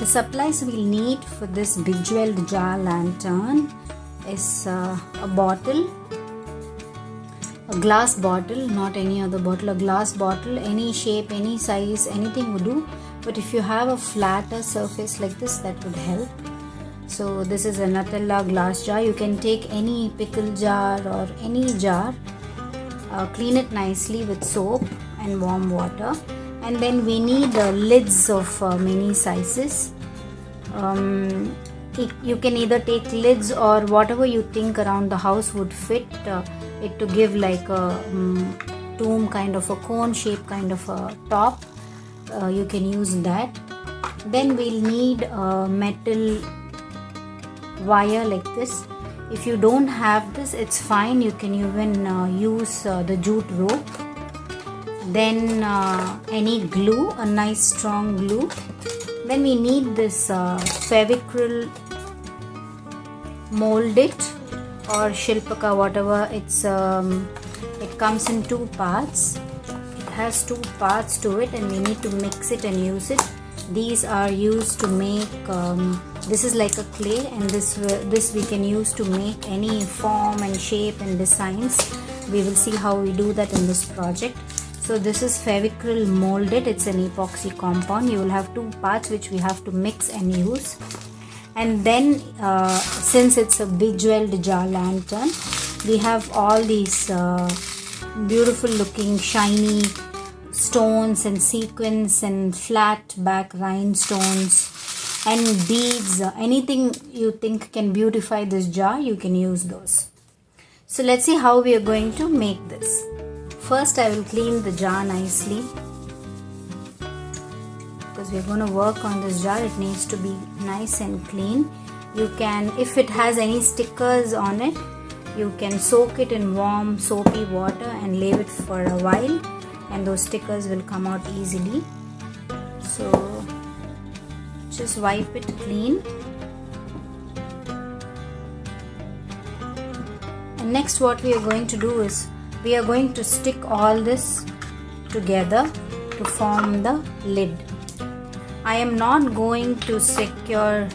The supplies we'll need for this bejeweled jar lantern is a bottle, a glass bottle, not any other bottle, a glass bottle, any shape, any size, anything would do. But if you have a flatter surface like this, that would help. So this is a Nutella glass jar. You can take any pickle jar or any jar, clean it nicely with soap and warm water. And then we need lids of many sizes. You can either take lids or whatever you think around the house would fit it to give like a tomb kind of a cone shape kind of a top. You can use that. Then we'll need a metal wire like this. If you don't have this, it's fine. You can even use the jute rope. Then any glue, a nice strong glue. Then we need this fevicryl mold it or shilpaka, whatever. It comes in two parts. It has two parts to it, and we need to mix it and use it. These are used to make this is like a clay, and this we can use to make any form and shape and designs. We will see how we do that in this project. So this is fevicryl molded. It's an epoxy compound. You will have two parts which we have to mix and use. And then since it's a bejeweled jar lantern, we have all these beautiful looking shiny stones and sequins and flat back rhinestones and beads. Anything you think can beautify this jar, you can use those. So let's see how we are going to make this. First I will clean the jar nicely, because we are going to work on this jar. It needs to be nice and clean. You can, if it has any stickers on it, you can soak it in warm soapy water and leave it for a while, and those stickers will come out easily. So just wipe it clean. And next what we are going to do is we are going to stick all this together to form the lid. I am not going to secure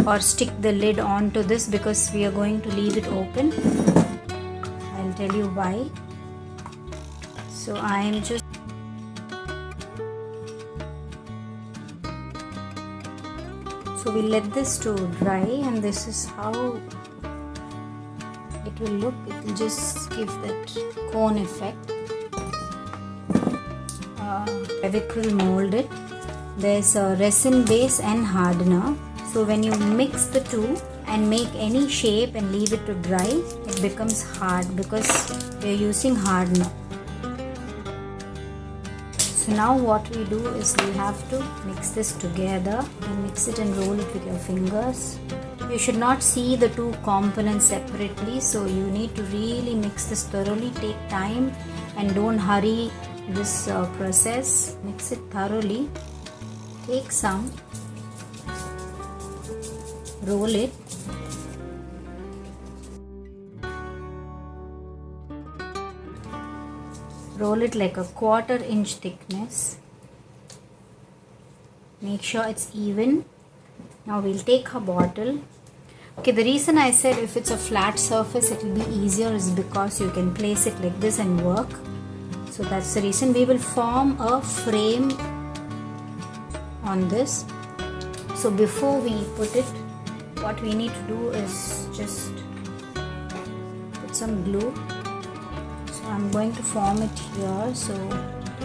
or stick the lid onto this because we are going to leave it open. I'll tell you why. So I am just so we let this to dry, and this is how it will look. It will just give that cone effect. Fevicryl molded. There's a resin base and hardener. So when you mix the two and make any shape and leave it to dry, it becomes hard because we're using hardener. So now what we do is we have to mix this together and mix it and roll it with your fingers. You should not see the two components separately, so you need to really mix this thoroughly. Take time and don't hurry this process. Mix it thoroughly. Take some, roll it, roll it like a 1/4 inch thickness. Make sure it's even. Now we'll take a bottle. Okay, the reason I said if it's a flat surface it will be easier is because you can place it like this and work. So that's the reason. We will form a frame on this. So before we put it, what we need to do is just put some glue. So I'm going to form it here. So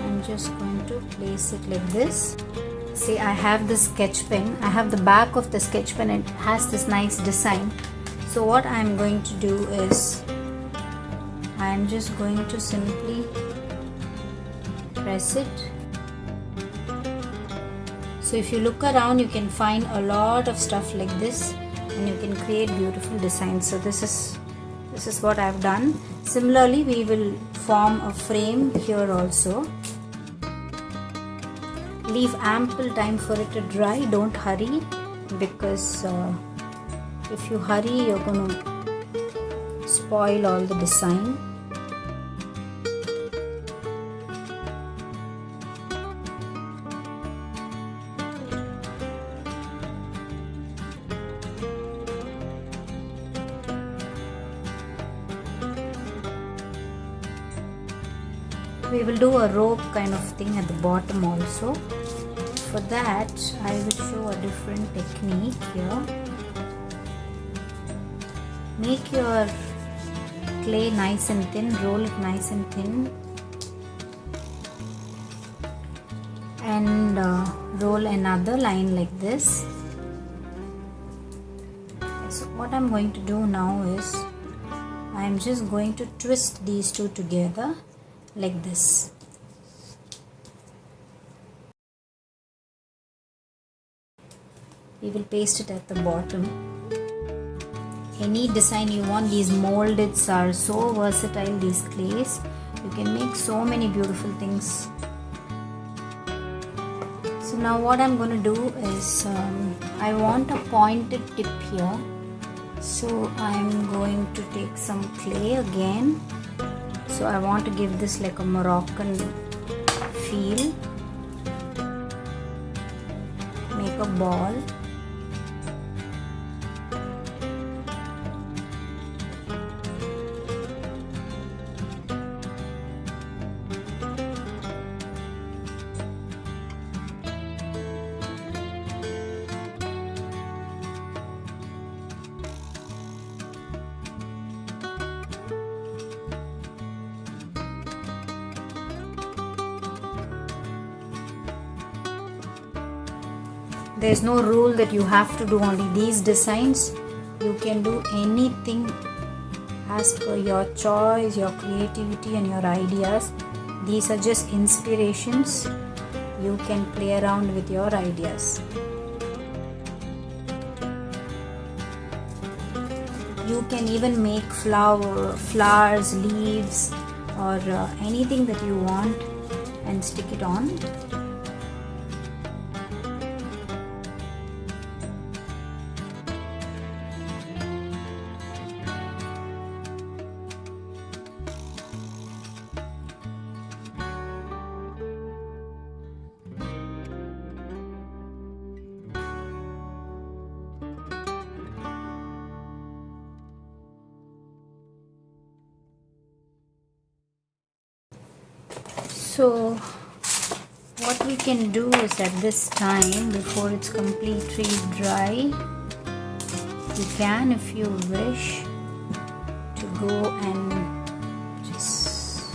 I'm just going to place it like this. See, I have the sketch pen. I have the back of the sketch pen. It has this nice design. So what I'm going to do is I'm just going to simply press it. So if you look around, you can find a lot of stuff like this, and you can create beautiful designs. So this is what I've done. Similarly, we will form a frame here also. Leave ample time for it to dry. Don't hurry, because if you hurry, you're going to spoil all the design. We will do a rope kind of thing at the bottom also. For that, I will show a different technique here. Make your clay nice and thin, roll it nice and thin, and roll another line like this. So what I'm going to do now is I'm just going to twist these two together like this. We will paste it at the bottom. Any design you want. These moldeds are so versatile, these clays. You can make so many beautiful things. So now what I'm going to do is I want a pointed tip here. So I'm going to take some clay again. So I want to give this like a Moroccan feel. Make a ball. There's no rule that you have to do only these designs. You can do anything as per your choice, your creativity and your ideas. These are just inspirations. You can play around with your ideas. You can even make flowers, leaves or anything that you want and stick it on. So what we can do is at this time, before it's completely dry, you can, if you wish, to go and just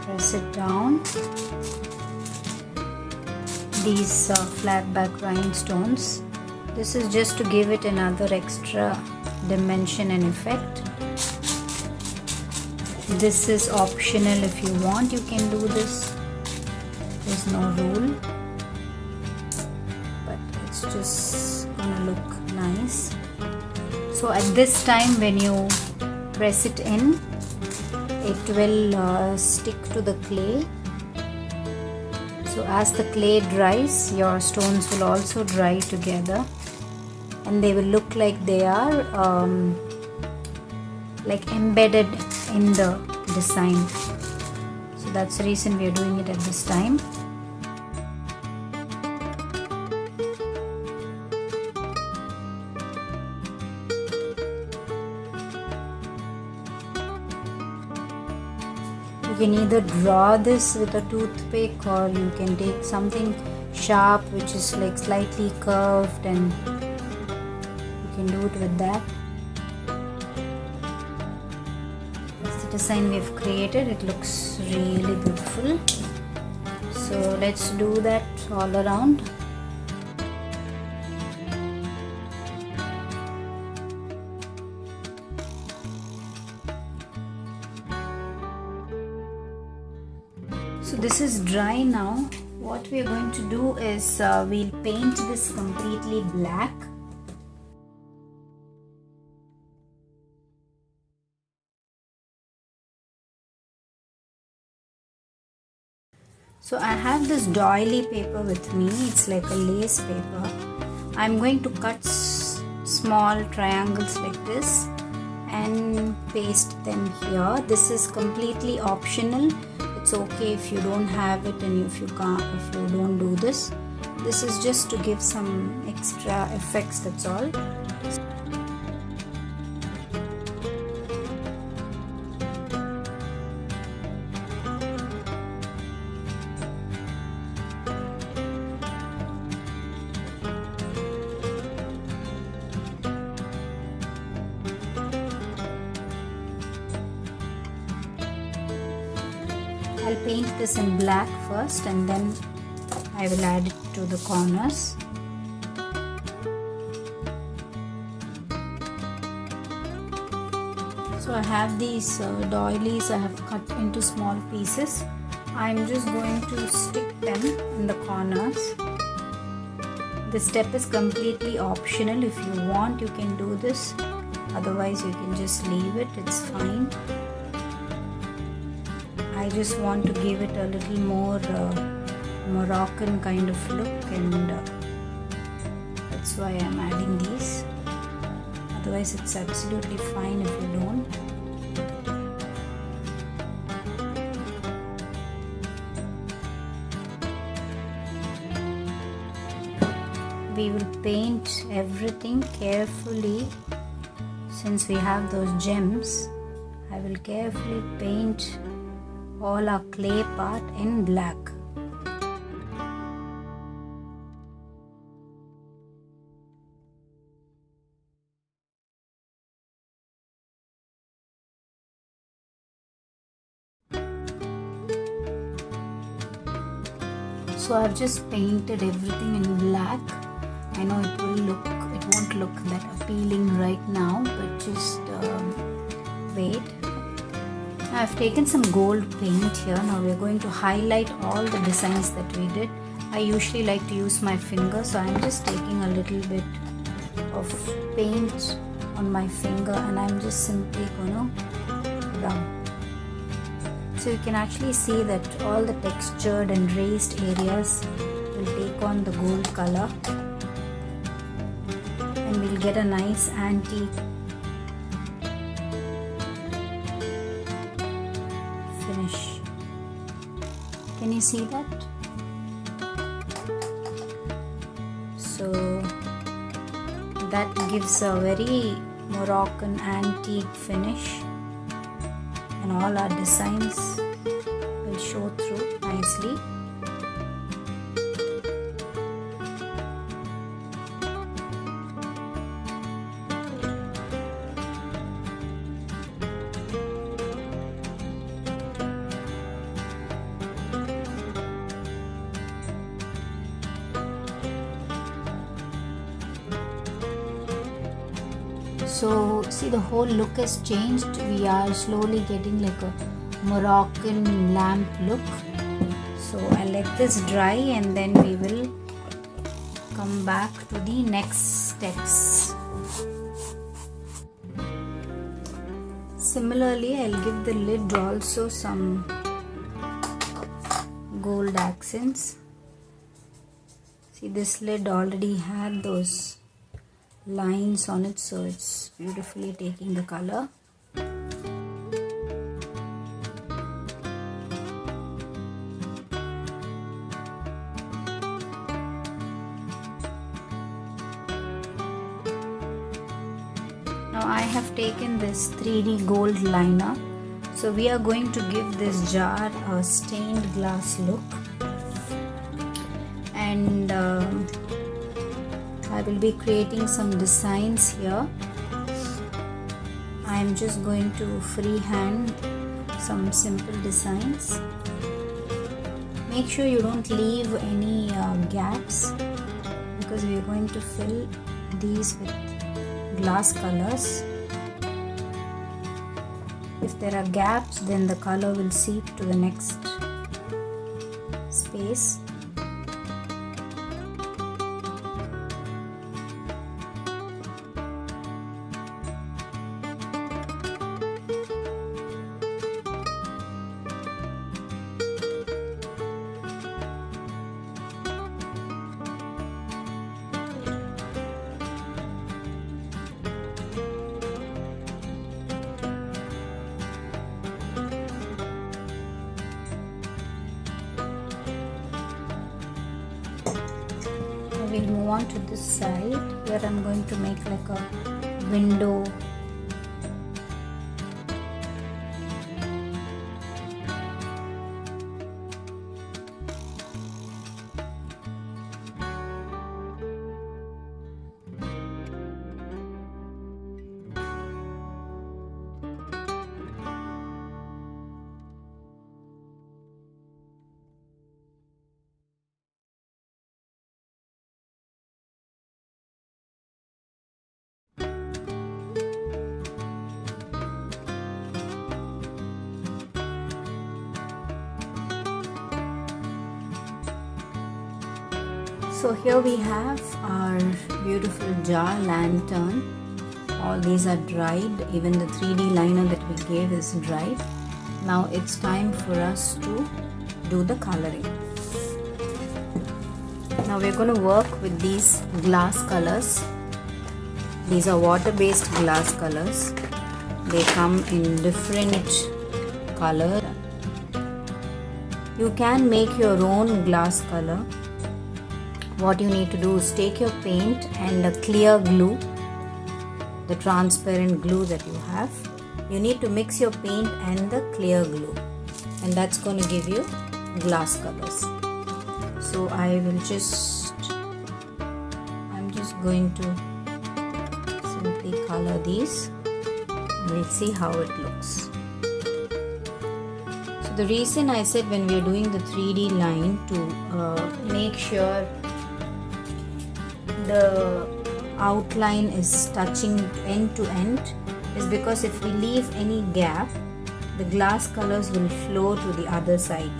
press it down. These flat back rhinestones. This is just to give it another extra dimension and effect. This is optional. If you want, you can do this. There's no rule, but it's just gonna look nice. So at this time, when you press it in, it will stick to the clay. So as the clay dries, your stones will also dry together, and they will look like they are like embedded in the design. So that's the reason we are doing it at this time. You can either draw this with a toothpick, or you can take something sharp which is like slightly curved, and you can do it with that. That's the design we have created. It looks really beautiful. So let's do that all around. So this is dry now. What we are going to do is we'll paint this completely black. So I have this doily paper with me. It's like a lace paper. I'm going to cut small triangles like this and paste them here. This is completely optional. It's okay if you don't have it, and if you don't do this. This is just to give some extra effects, that's all. I'll paint this in black first and then I will add it to the corners. So I have these doilies I have cut into small pieces. I'm just going to stick them in the corners. This step is completely optional. If you want, you can do this. Otherwise, you can just leave it. It's fine. I just want to give it a little more Moroccan kind of look, and that's why I'm adding these. Otherwise, it's absolutely fine if you don't. We will paint everything carefully. Since we have those gems, I will carefully paint all our clay part in black. So I've just painted everything in black. I know it won't look that appealing right now, but just wait. I've taken some gold paint here. Now we're going to highlight all the designs that we did. I usually like to use my finger, so I'm just taking a little bit of paint on my finger and I'm just simply gonna rub. So you can actually see that all the textured and raised areas will take on the gold color and we'll get a nice antique finish. Can you see that? So that gives a very Moroccan antique finish, and all our designs will show through nicely. So see, the whole look has changed. We are slowly getting like a Moroccan lamp look. So I'll let this dry and then we will come back to the next steps. Similarly, I'll give the lid also some gold accents. See, this lid already had those lines on it, so it's beautifully taking the color. Now I have taken this 3D gold liner, so we are going to give this jar a stained glass look, and I will be creating some designs here. I am just going to freehand some simple designs. Make sure you don't leave any gaps, because we are going to fill these with glass colors. If there are gaps, then the color will seep to the next space. We'll move on to this side. Here I'm going to make like a window. So here we have our beautiful jar lantern. All these are dried, even the 3D liner that we gave is dried. Now it's time for us to do the coloring. Now we're going to work with these glass colors. These are water-based glass colors. They come in different colors. You can make your own glass color. What you need to do is take your paint and a clear glue, the transparent glue that you have. You need to mix your paint and the clear glue, and that's going to give you glass colors. So I'm just going to simply color these. We'll see how it looks. So the reason I said when we are doing the 3D line to make sure the outline is touching end to end is because if we leave any gap, the glass colors will flow to the other side.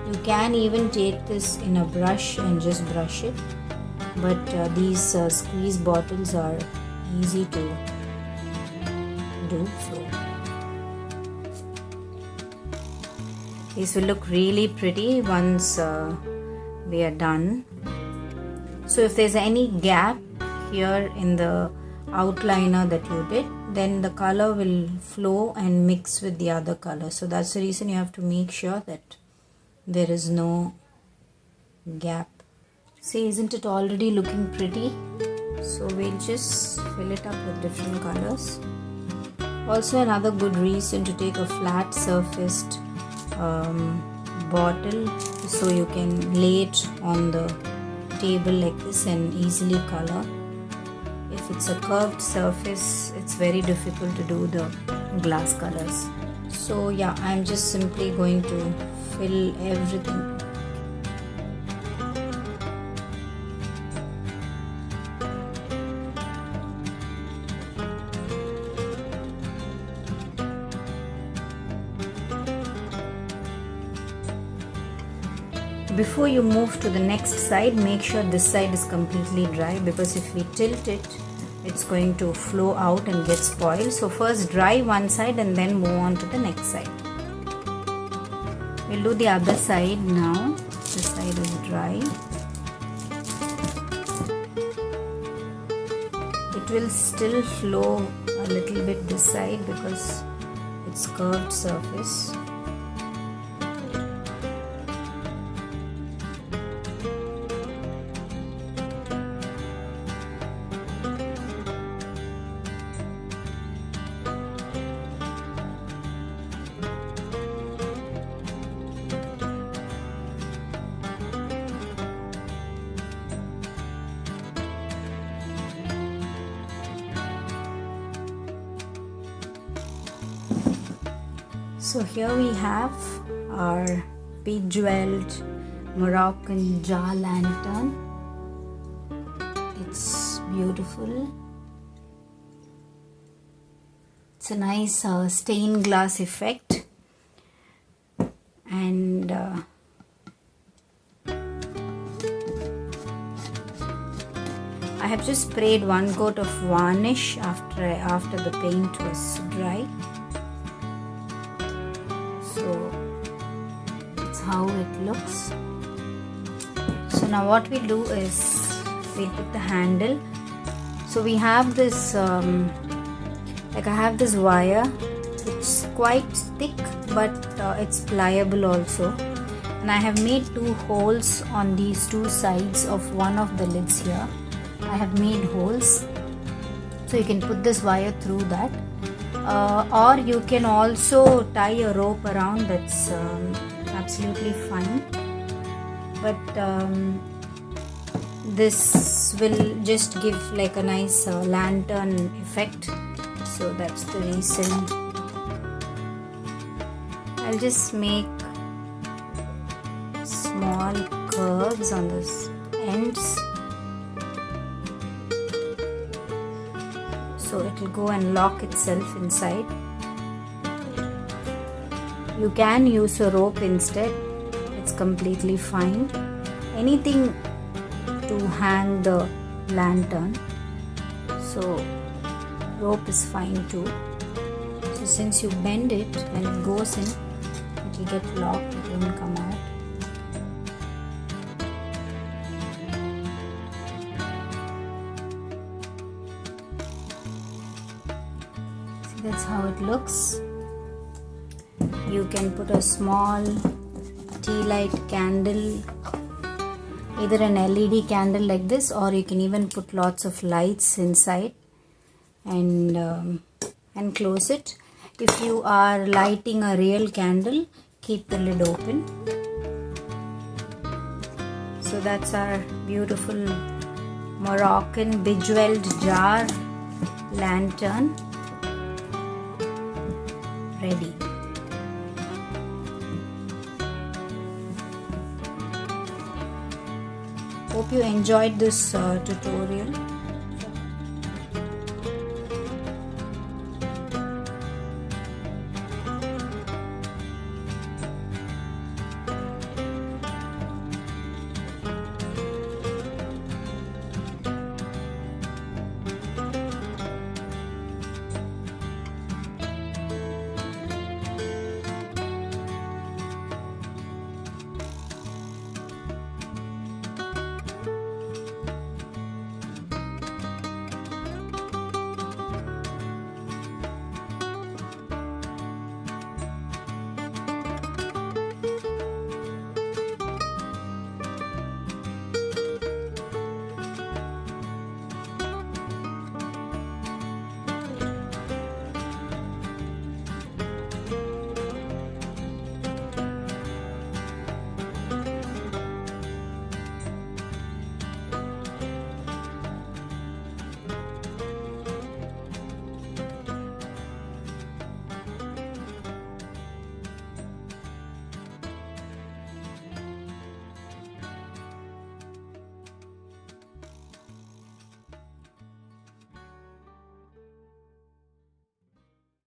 You can even take this in a brush and just brush it, but these squeeze bottles are easy to do. So these will look really pretty once we are done. So if there's any gap here in the outliner that you did, then the color will flow and mix with the other color. So that's the reason you have to make sure that there is no gap. See, isn't it already looking pretty? So we'll just fill it up with different colors. Also, another good reason to take a flat surfaced bottle, so you can lay it on the table like this and easily color. If it's a curved surface, it's very difficult to do the glass colors. So yeah, I'm just simply going to fill everything. Before you move to the next side, make sure this side is completely dry, because if we tilt it, it's going to flow out and get spoiled. So first dry one side and then move on to the next side. We'll do the other side now. This side is dry. It will still flow a little bit this side because it's curved surface. So here we have our bejeweled Moroccan jar lantern. It's beautiful. It's a nice stained glass effect, and I have just sprayed one coat of varnish after the paint was dry. So that's how it looks. So now what we do is we put the handle. So we have this I have this wire. It's quite thick, but it's pliable also, and I have made 2 holes on these 2 sides of one of the lids here. I have made holes, so you can put this wire through that. Or you can also tie a rope around. That's absolutely fine, but this will just give like a nice lantern effect, so that's the reason. I'll just make small curves on the ends, so it will go and lock itself inside. You can use a rope instead, it's completely fine. Anything to hang the lantern, so rope is fine too. So since you bend it, when it goes in, it will get locked, it won't come out. See, that's how it looks. You can put a small tea light candle, either an LED candle like this, or you can even put lots of lights inside and close it. If you are lighting a real candle, keep the lid open. So that's our beautiful Moroccan bejeweled jar lantern ready. Hope you enjoyed this tutorial.